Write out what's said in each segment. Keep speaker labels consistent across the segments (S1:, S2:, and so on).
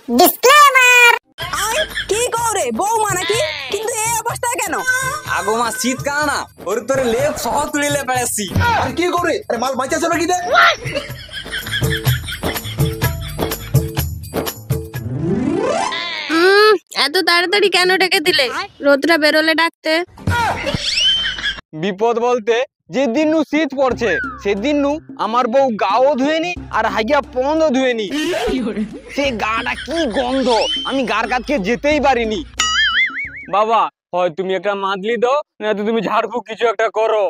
S1: Disclaimer.
S2: কি করে বৌমা নাকি, কিন্তু এই অবস্থায় কেন?
S3: আগো মা শীত কানা ওর তোরে লেপ সহ তুলিলে পেড়েছি।
S4: আর কি করে? আরে মাল বাঁচাছে নাকি দে?
S5: এত তাড়াতাড়ি কেন ডেকে দিলে? রোদটা বেরোলে ডাকতে।
S3: বিপদ বলতে যেদিন নু শীত পড়ছে সেদিন নু আমার বউ গাও ধুয়েনি আর হাইয়া পন্দও ধুয়েনি। সে গাটা কি গন্ধ, আমি গার কাছে যেতেই পারিনি। বাবা হয় তুমি একটা মাদলি দাও, না তো তুমি ঝাড়ফুঁক কিছু একটা করো।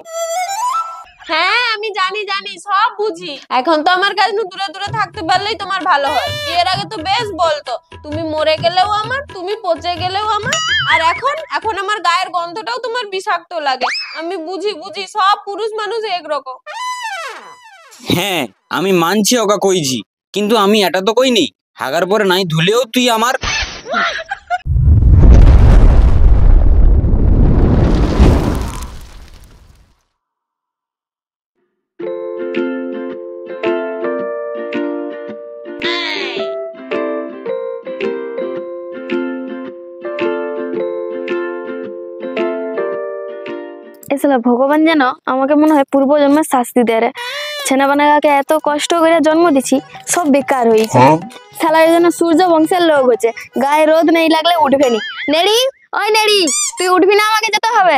S5: হ্যাঁ আমি জানি সব বুঝি। এখন তো আমার কাছে দূরে দূরে থাকতে পারলেই তোমার ভালো হয়। এর আগে তো বেশ বলতো তুমি মরে গেলেও আমার, তুমি পচে গেলেও আমার। আর এখন আমার গায়ের গন্ধটাও তোমার বিষাক্ত লাগে। আমি বুঝি সব পুরুষ মানুষ একরকম।
S3: হ্যাঁ আমি মানছি ওকা কইছি, কিন্তু আমি এটা তো কইনি হাগার পরে নাই ধুলেও তুই আমার।
S6: এসলা ভগবান যেন আমাকে মনে হয় পূর্ব জন্মের শাস্তি দেয় রে। ছেনা বানাকে এত কষ্ট করে জন্ম দিছি, সব বেকার হয়েছে। শালা যেন সূর্য বংশের লোক হচ্ছে, গায়ে রোদ নেই লাগলে উঠবে নি। নেড়ি, ওই নেড়ি, তুই উঠবি না, আমাকে যেতে হবে।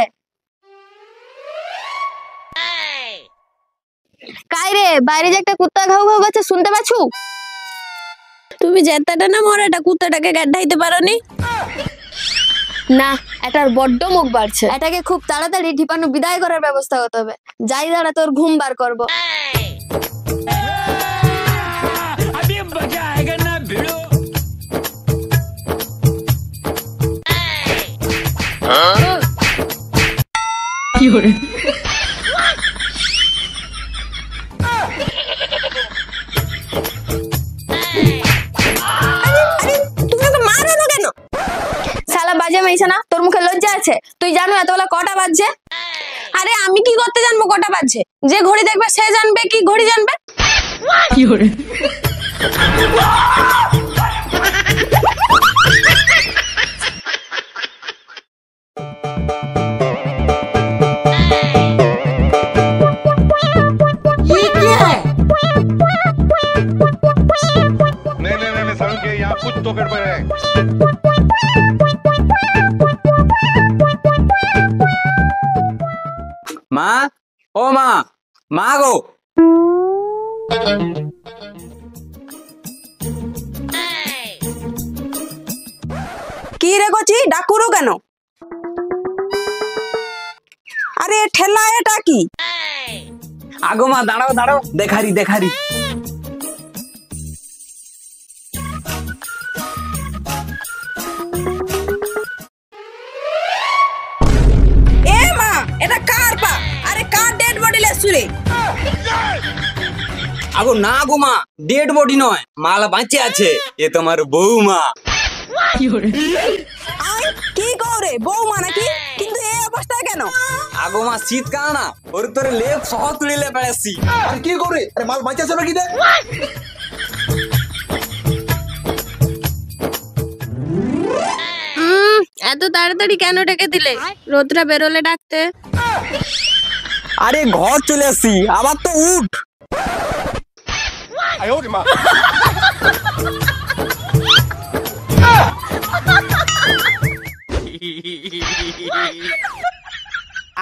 S6: কাই রে, বাইরে যে একটা কুত্তা ঘাউ ঘাউ করছে, শুনতে পাচ্ছু?
S5: তুমি জেতাটা না মরাটা কুত্তাটাকে গাড্ডাইতে পারোনি?
S6: না, এটার বড্ড মুখ বাড়ছে। এটাকে খুব তাড়াতাড়ি ঢিপানো বিদায় করার ব্যবস্থা করতে হবে। যাই দাঁড়া, তোর ঘুম বার করবো।
S5: কি করে?
S6: বাজে মেয়েছে না, তোর মুখে লজ্জা আছে? তুই জানো এতবেলা কটা বাজছে?
S5: আরে আমি কি করতে জানবো কটা বাজছে? যে ঘড়ি দেখবে সে জানবে, কি ঘড়ি জানবে? কি করে?
S4: नहीं समझ के यहाँ कुछ तो गड़बड़ है।
S3: মা, ও মা, মা গো।
S2: কি রে কচি, ডাকুরো কেন? আরে ঠেলা এটা কি?
S3: আগো মা দাঁড়াও দাঁড়াও, দেখারি।
S2: এ মা, এটা কার পা? আরে কার ডেড বডি লেসুরে?
S3: আগো না গো মা, ডেড বডি নয়, মালা বাঁচে আছে। এ তোমার বৌমা।
S2: কি করে বৌমা নাকি, কিন্তু এই অবস্থায় কেন?
S3: আগো মা শীত কানা ওর তোরে লেপ সহ তুলিলে পেড়েছি।
S4: আর কি করে? আরে মাল বাঁচাছে নাকি দে?
S5: এত তাড়াতাড়ি কেন ডেকে দিলে? রোদটা বেরোলে ডাকতে।
S3: আরে ঘর চলে আসি, আবার তো উঠ।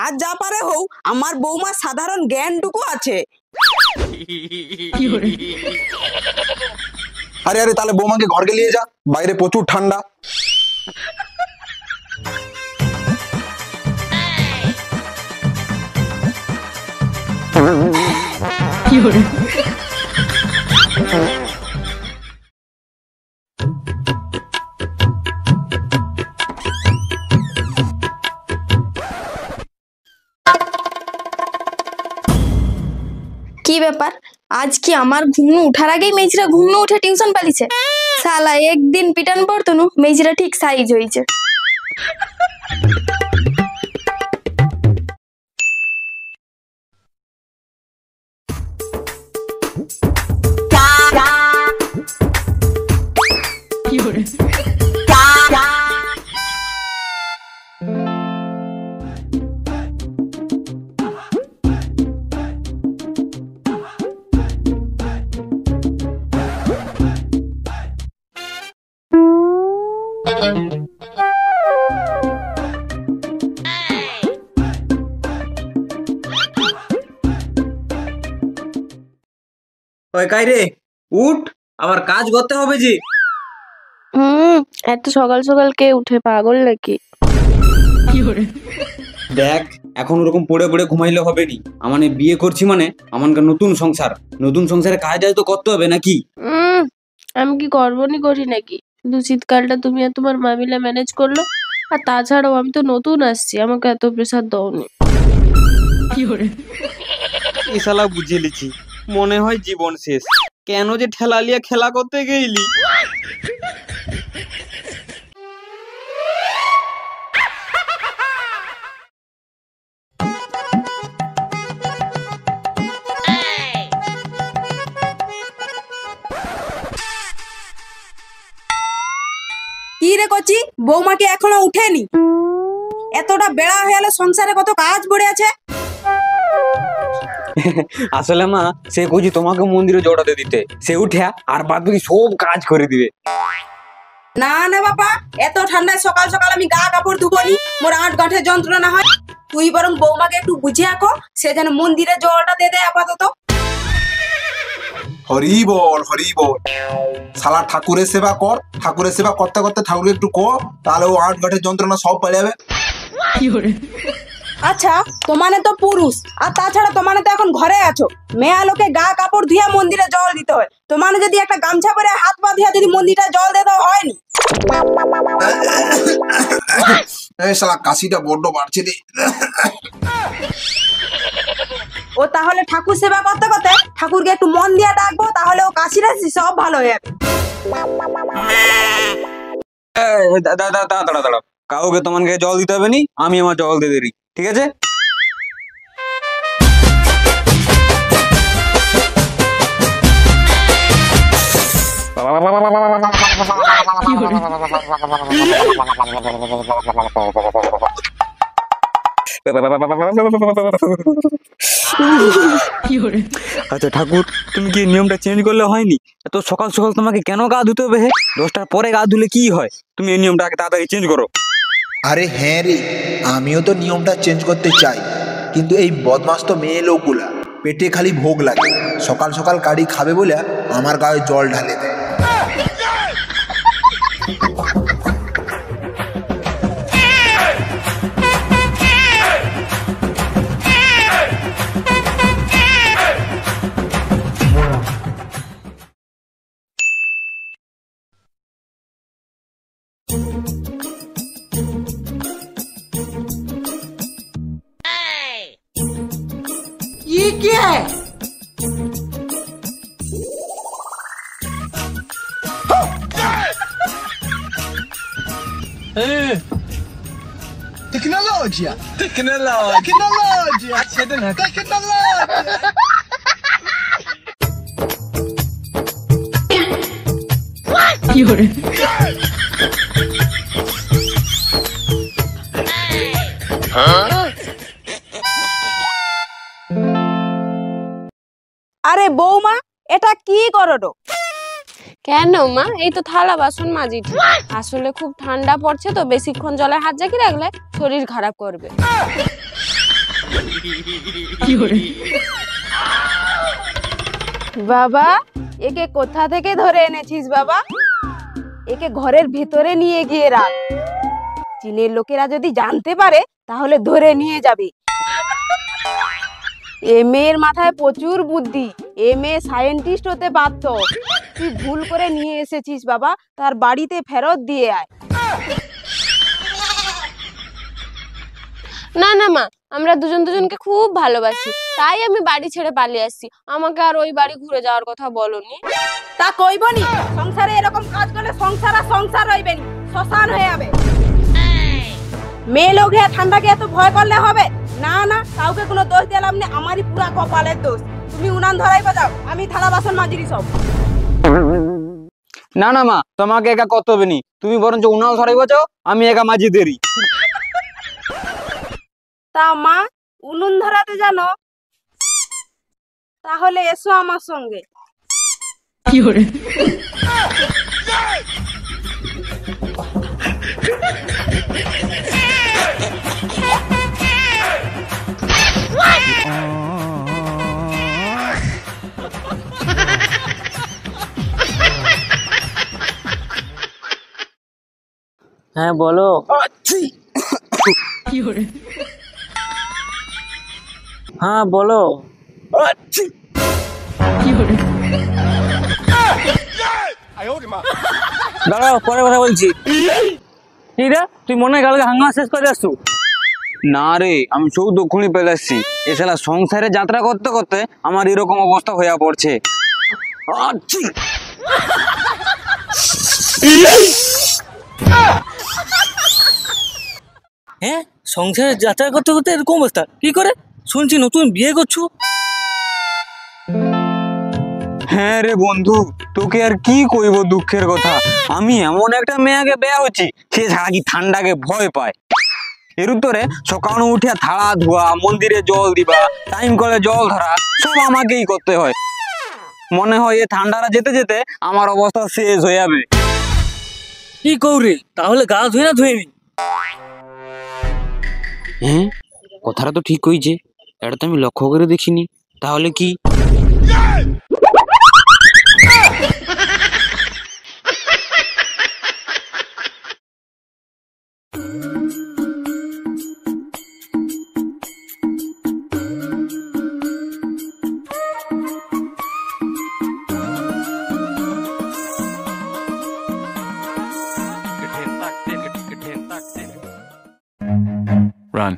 S2: আজ যা পারে হও, আমার বৌমা সাধারণ জ্ঞানটুকু আছে।
S4: আরে আরে তাহলে বৌমাকে ঘরকে নিয়ে যা, বাইরে প্রচুর ঠান্ডা।
S6: কি ব্যাপার, আজ কি আমার ঘুমনু উঠার আগেই মেয়েছিরা ঘুমনু উঠে টিউশন পালিছে? শালা একদিন পিটান পড়তো নু, মেয়েছিরা ঠিক সাইজ হয়েছে।
S3: ওই কাই রে, উঠ, আবার কাজ করতে হবে যে।
S5: এত সকাল সকাল কে উঠে, পাগল নাকি?
S3: দেখ, এখন ওরকম পড়ে পড়ে ঘুমাইলে হবে নি। আমানে বিয়ে করছি মানে আমানকার নতুন সংসার, নতুন সংসারে কাজ আজ তো করতে হবে নাকি?
S5: আমি কি গর্বনি করি নাকি? শুধু শীতকালটা তুমি আর তোমার মা মিলে ম্যানেজ করলো, আর তাছাড়াও আমি তো নতুন আসছি, আমাকে এত প্রেসার দাওনি।
S3: এই শালা বুঝে লিছি, মনে হয় জীবন শেষ। কেন যে ঠেলা লিয়া খেলা করতে গেইলি?
S2: কি রে কচি, বৌমাকে এখনো উঠেনি? এতটা বেড়া হয়ে গেলে সংসারে কত কাজ পড়ে আছে।
S3: আসলে মা, সে কইছি তোমাকে মন্দিরে জড়াতে দিতে, সে উঠে আর বাদ বাকি সব কাজ করে দিবে।
S2: না না বাবা, এত ঠান্ডায় সকাল সকাল আমি গা কাপড় ধুবনি, মোর 8 গাঁঠের যন্ত্রণা হয়। তুই বরং বৌমাকে একটু বুঝিয়ে আঁকো, সে যেন মন্দিরে জলটা দিয়ে দেয় আপাতত।
S4: হরি বল, হরি বল। শালা ঠাকুরের সেবা কর, ঠাকুরের সেবা করতে করতে ঠাকুরকে একটু কর, তাহলে ও 8 গাঁঠের যন্ত্রণা সব পালিয়ে যাবে।
S2: আচ্ছা, তোমানে তো পুরুষ, আর তাছাড়া তোমানে তো এখন ঘরে আছো। মেয়া লোকে গা কাপড় ধুয়ে মন্দিরে জল দিতে হয়, তোমানে যদি একটা গামছা পরে হাত পা ধুয়ে যদি মন্দিরে জল দিতে হয়নি।
S4: এই শালা কাশিটা বড্ড বাড়ছে রে।
S2: ও তাহলে ঠাকুর সেবা করতে করতে ঠাকুরকে একটু মন দিয়ে ডাকবো, তাহলে ও কাশি রাশি সব ভালো হয়ে যাবে।
S3: দাঁড়া, কাউকে তোমাকে জল দিতে হবে নি, আমি আমার জল দিয়ে দিই, ঠিক আছে? আচ্ছা ঠাকুর, তুমি কি নিয়মটা চেঞ্জ করলে হয়নি? এত সকাল সকাল তোমাকে কেন গা ধুতে হবে? 10টার পরে গা ধুলে কি হয়? তুমি এই নিয়মটা তাড়াতাড়ি চেঞ্জ করো।
S1: আরে হ্যাঁ রে, আমিও তো নিয়মটা চেঞ্জ করতে চাই, কিন্তু এই বদমাস তো মেয়ে লোকগুলা পেটে খালি ভোগ লাগে, সকাল সকাল গাড়ি খাবে বলে আমার গায়ে জল ঢালে দেয়।
S2: ये क्या है?
S1: Tecnologia! Tecnologia! Tecnologia!
S2: আরে বৌমা, এটা কি করো?
S5: কেন মা, এই তো থালা বাসন মাজিছি। আসলে খুব ঠান্ডা পড়ছে তো, বেশিক্ষণ জলে হাত জাকি রাখলে শরীর খারাপ করবে।
S2: বাবা, একে কোথা থেকে ধরে এনেছিস বাবা? একে ঘরের ভেতরে নিয়ে গিয়ে রাখ, চীনের লোকেরা যদি জানতে পারে তাহলে ধরে নিয়ে যাবে। এ মেয়ের মাথায় প্রচুর বুদ্ধি, এ মেয়ে সায়েন্টিস্ট হতে পারত। তুই ভুল করে নিয়ে এসেছিস বাবা, তার বাড়িতে ফেরত দিয়ে আয়।
S5: না না মা, আমরা দুজন দুজনকে খুব ভালোবাসি, তাই আমি বাড়ি ছেড়ে পালিয়ে আসছি। আমাকে আর ওই বাড়ি ঘুরে যাওয়ার কথা বলনি।
S2: তা কইবনি, সংসারে এরকম কাজ করলে সংসার আর সংসার হইবে নি, শ্মশান হয়ে যাবে। মেয়ে লোক হয়ে ঠান্ডাকে এত ভয় করলে হবে না? না, কাউকে কোনো দোষ দিলাম না, আমারই পুরা কপালের দোষ। তুমি উনান ধরাই বাজাও, আমি থালা বাসন মাজিরি সব।
S3: না না মা, তোমাকে একা করতে হবে নি, তুমি বরঞ্চ উনাও সরাই বাঁচাও, আমি একা মাঝি দেরি।
S2: তা মা উনুন ধরাতে জানো? তাহলে এসো আমার সঙ্গে।
S7: হ্যাঁ বলো। হ্যাঁ বলো। দাঁড়াও, পরে কথা বলছি। কি রে, তুই মনে হয় কালকে হাঙ্গামা শেষ করে আসছু?
S3: না রে, আমি সৌ দক্ষিণে পেলে আসছি। এছাড়া সংসারে যাত্রা করতে করতে আমার এরকম অবস্থা হয়ে পড়ছে।
S7: হ্যাঁ, সংসারে যাত্রা করতে করতে এরকম অবস্থা কি করে? শুনছি নতুন বিয়ে করছু।
S3: হ্যাঁ রে বন্ধু, তোকে আর কি কইব দুঃখের কথা। আমি এমন একটা মেয়েকে বিয়ে হচ্ছি, সে ছাড়া কি ঠান্ডাকে ভয় পায়। এর উত্তরে সকালে উঠে থালা ধোয়া, মন্দিরে জল দিবা, টাইম করে জল ধরা, সব আমাকেই করতে হয়। মনে হয় এই ঠান্ডাটা যেতে যেতে আমার অবস্থা শেষ হয়ে যাবে।
S7: কি কৌরে, তাহলে গা ধুয়ে না ধুয়ে নি?
S3: হ্যাঁ, কথাটা তো ঠিক হয়েছে, এটা তো আমি লক্ষ্য করে দেখিনি। তাহলে কি?
S8: Run.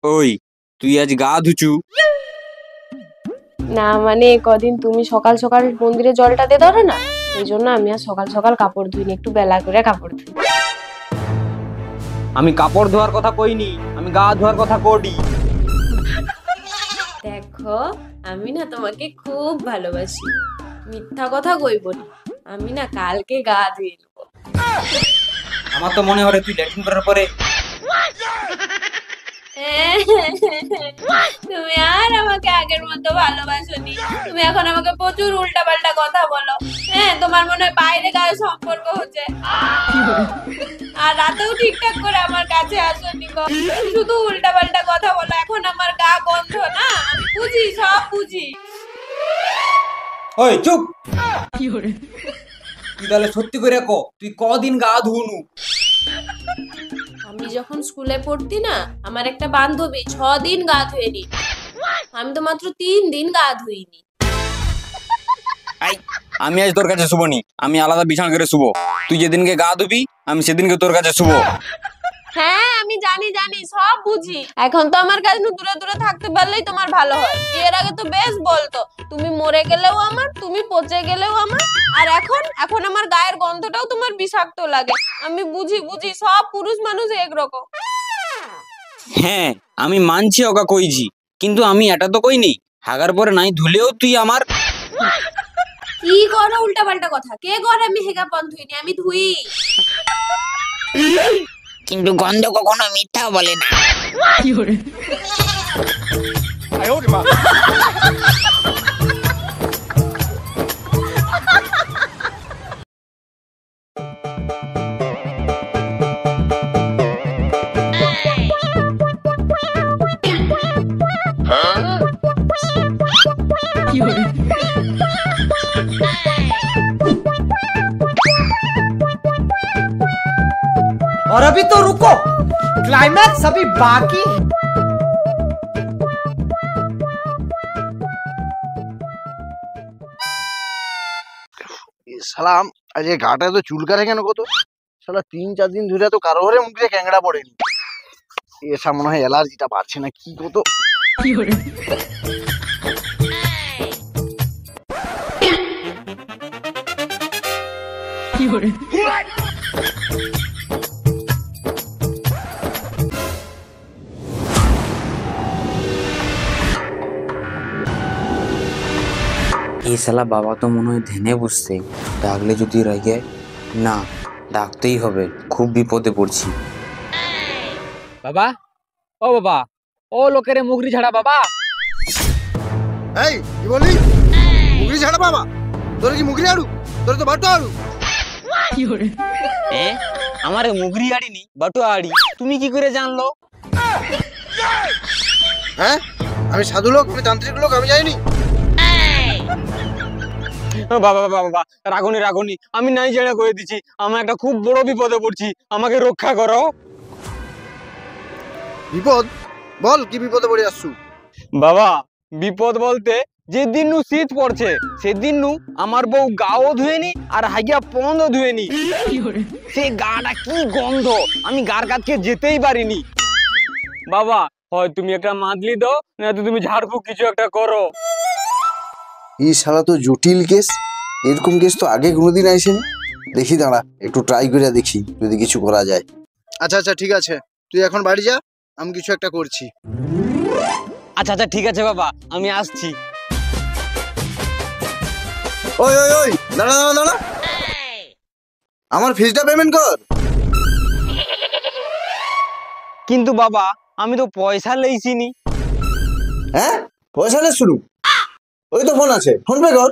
S3: ওই, তুই আজ গা ধুচু?
S5: না মানে কদিন তুমি সকাল সকাল মন্দিরে জলটা দিয়ে ধরো না, এই জন্য আমি আর সকাল সকাল কাপড় ধুইনি, একটু বেলা করে কাপড় ধুই।
S3: আমি কাপড় ধোয়ার কথা কইনি, আমি গা ধোয়ার কথা করি।
S5: দেখো আমি না তোমাকে খুব ভালোবাসি, মিথ্যা কথা কইব না। আমি না কালকে গা ধুয়ে নেবো।
S3: আমার তো মনে হয় তুই ল্যাট্রিন করার পরে
S5: তুমি আর আমাকে আগের মতো ভালোবাসোনি, তুমি এখন আমাকে প্রচুর উল্টা পাল্টা কথা বলো। হ্যাঁ, তোমার মনে হয় বাইরে গায়ে সম্পর্ক হচ্ছে, আর রাতেও ঠিকঠাক করে আমার কাছে আসোনি গো, শুধু উল্টা পাল্টা কথা বলো। এখন আমার গা গন্ধ না, আমি বুঝি, সব বুঝি।
S3: ওই চুপ! তুই তাহলে সত্যি করে কো, তুই কদিন গা ধুনু?
S5: আমি যখন স্কুলে পড়তি না, আমার একটা বান্ধবী 6 দিন গা ধুয়েনি, আমি তো মাত্র 3 দিন গা ধুইনি।
S3: আমি আজ তোর কাছে শুবনি, আমি আলাদা বিছানা করে শুবো। তুই যেদিনকে গা ধুবি আমি সেদিনকে তোর কাছে শুবো।
S5: হ্যাঁ আমি জানি জানি, সব বুঝি। এখন তো আমার কাছে দূরে দূরে থাকতে পারলেই তোমার ভালো হয়। এর আগে তো বেশ বলতো, তুমি মরে গেলেও আমার, তুমি পচে গেলেও আমার। আর এখন এখন আমার গায়ের গন্ধটাও তোমার বিষাক্ত লাগে। আমি বুঝি বুঝি, সব পুরুষ মানুষ একরকম।
S3: হ্যাঁ আমি মানছি ওকা কইছি, কিন্তু আমি এটা তো কইনি হাগার পরে নাই ধুলেও তুই আমার।
S5: কি করো উল্টা পাল্টা কথা? কে করে? আমি হেগা পন ধুইনি, আমি ধুই।
S9: কিন্তু গন্ধ কখনো মিথ্যা বলে না।
S10: और अभी तो रुको, क्लाइमैक्स अभी बाकी है।
S11: সালাম, আজ এই গাটা তো চুলকারে কেন কত? শালা 3-4 দিন ধরে তো কারো ঘরে মুখে ক্যাংড়া পড়েনি। এসা মনে হয় অ্যালার্জিটা বাড়ছে না কি কত।
S12: এই শালা বাবা তো মনে হয় ধ্যানে বসছে, ডাকলে যদি রাগে না, ডাকতেই হবে, খুব বিপদে পড়ছি।
S3: বাবা, ও বাবা, ও লোকেরে মুগরি ঝাড়া বাবা।
S11: এই কি বলি? মুগরি ছাড়া বাবা? তোর কি মুগরি আড়ু? তোর তো বাটো আড়ু।
S3: আমারে মুগরি আড়িনি, বাটুয়া আড়ি। তুমি কি করে জানলো?
S11: হ্যাঁ, আমি সাধু লোক, আমি তান্ত্রিক লোক, আমি যাইনি।
S3: বাবা বাবা বাবা, রাগনি রাগনি, আমি নাই জেনে করে দিচ্ছি, আমার একটা খুব বড় বিপদে পড়ছি, আমাকে রক্ষা করো।
S11: বিপদ? বল কি বিপদে পড়ে আসছু?
S3: বাবা, বিপদ বলতে যেদিন নু শীত পড়ছে সেদিন নু আমার বউ গাও ধুয়েনি আর হাইয়া পন্দ ধুয়েনি। সে গাটা কি গন্ধ, আমি গার কাছকে যেতেই পারিনি। বাবা, হয় তুমি একটা মাদলি দাও, না তো তুমি ঝাড়ফুঁক কিছু একটা করো।
S11: এই শালা তো জটিল কেস, এরকম কেস তো আগে কোনোদিন আইসেনি। দেখি দাঁড়া, একটু ট্রাই করে দেখি যদি কিছু করা যায়। আচ্ছা আচ্ছা ঠিক আছে, তুই এখন বাড়ি যা, আমি কিছু একটা করছি।
S3: আচ্ছা আচ্ছা ঠিক আছে বাবা, আমি আসছি।
S11: ওই ওই ওই, দাঁড়া দাঁড়া দাঁড়া, আমার ফিসটা পেমেন্ট কর।
S3: কিন্তু বাবা, আমি তো পয়সা লেইছিনি।
S11: হ্যাঁ, পয়সা নে শুরু, ওই তো ফোন আছে, ফোন পে কর।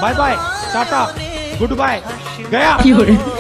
S13: Bye bye tata good bye गया।